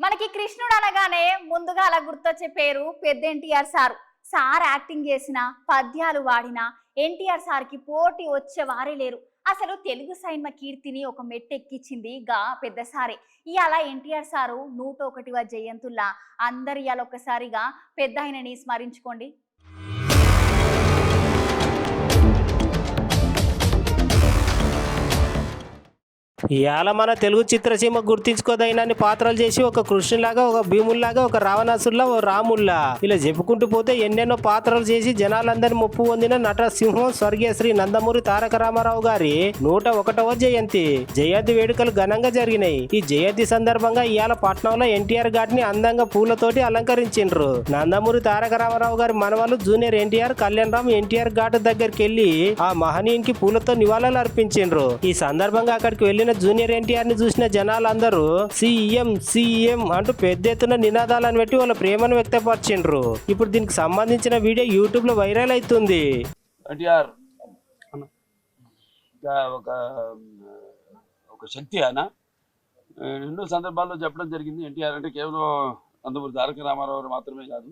మనకి కృష్ణుడు అనగానే ముందుగా అలా గుర్తొచ్చే పేరు పెద్ద ఎన్టీఆర్ సార్. సార్ యాక్టింగ్ చేసిన పద్యాలు వాడిన ఎన్టీఆర్ సార్కి పోటీ వచ్చే వారే లేరు. అసలు తెలుగు సినిమా కీర్తిని ఒక మెట్టెక్కించింది గా పెద్ద సారే. ఇవాళ ఎన్టీఆర్ సారు 101వ జయంతుల్లా అందరు ఇవాళ ఒక్కసారిగా పెద్ద ఆయనని స్మరించుకోండి. ఇవాళ మన తెలుగు చిత్రసీమ గుర్తించుకోదగినన్ని పాత్రలు చేసి ఒక కృష్ణులాగా, ఒక భీముల్లాగా, ఒక రావణాసుల్లా, ఓ రాముల్లా ఇలా చెప్పుకుంటూ పోతే ఎన్నెన్నో పాత్రలు చేసి జనాలందరినీ ముప్పు పొందిన నట సింహం స్వర్గీయ శ్రీ నందమూరి తారక రామారావు గారి 101వ జయంతి వేడుకలు ఘనంగా జరిగినాయి. ఈ జయంతి సందర్భంగా ఇవాళ పట్నంలో ఎన్టీఆర్ ఘాట్ ని అందంగా పూలతోటి అలంకరించిండ్రు. నందమూరి తారక రామారావు గారి మనవలు జూనియర్ ఎన్టీఆర్, కళ్యాణ్ రామ్ ఎన్టీఆర్ ఘాట్ దగ్గరికి వెళ్లి ఆ మహనీయునికి పూలతో నివాళులు అర్పించిండ్రు. ఈ సందర్భంగా అక్కడికి వెళ్లిన జూనియర్ ఎన్టీఆర్ ని చూసిన జనాలందరూ సీఎం సీఎం అంటూ పెద్ద ఎత్తున నినాదాలను పెట్టి వాళ్ళ ప్రేమను వ్యక్తపరిచిండ్రు. ఇప్పుడు దీనికి సంబంధించిన వీడియో యూట్యూబ్ లో వైరల్ అవుతుంది. ఎన్టీఆర్ ఒక శక్తి ఆయన ఎన్నో సందర్భాల్లో చెప్పడం జరిగింది. ఎన్టీఆర్ అంటే కేవలం నందమూరి తారక రామారావు మాత్రమే కాదు,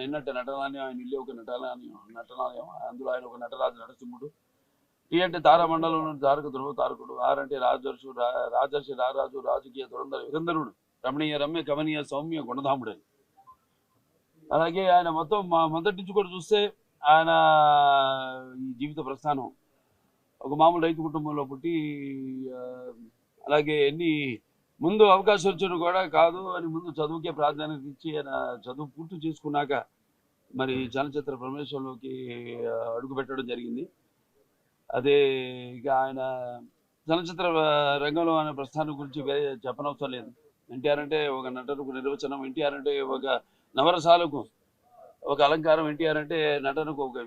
ఎన్నట్టు నటనాన్ని ఆయన ఇల్లు ఒక నటనాలయం, అందులో ఆయన ఒక నటరాజు నరసింహుడు. టీ అంటే తారామండలం తారక ధ్రువ తారకుడు, ఆర్ అంటే రాజర్షి రారాజు రాజకీయ దురంధర యుగంధరుడు, రమణీయ రమ్య కమనీయ సౌమ్య గుణధాముడు. అలాగే ఆయన మొత్తం మొదటి నుంచి కూడా చూస్తే ఆయన ఈ జీవిత ప్రస్థానం ఒక మామూలు రైతు కుటుంబంలో పుట్టి, అలాగే ఎన్ని ముందు అవకాశం వచ్చిన కూడా కాదు అని ముందు చదువుకే ప్రాధాన్యత ఇచ్చి ఆయన చదువు పూర్తి చేసుకున్నాక మరి చలనచిత్ర ప్రవేశంలోకి అడుగు పెట్టడం జరిగింది. అదే ఇక ఆయన చలనచిత్ర రంగంలో ఆయన ప్రస్థానం గురించి చెప్పనవసరం లేదు. ఎన్టీఆర్ అంటే ఒక నటనకు నిర్వచనం, ఎన్టీఆర్ అంటే ఒక నవరసాలకు ఒక అలంకారం, ఎన్టీఆర్ అంటే నటనకు ఒక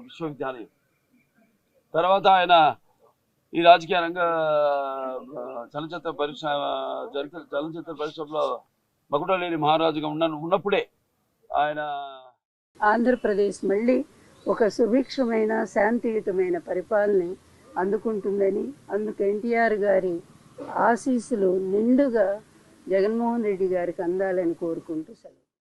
విశ్వవిద్యాలయం. తర్వాత ఆయన ఈ రాజకీయ రంగ చలనచిత్ర పరిశ్రమలో మకుటలేని మహారాజుగా ఉన్నప్పుడే ఆయన ఆంధ్రప్రదేశ్ మళ్ళీ ఒక సుభిక్షమైన శాంతియుతమైన పరిపాలన అందుకుంటుందని, అందుకు ఎన్టీఆర్ గారి ఆశీస్సులు నిండుగా జగన్మోహన్ రెడ్డి గారికి అందాలని కోరుకుంటూ సెలవు.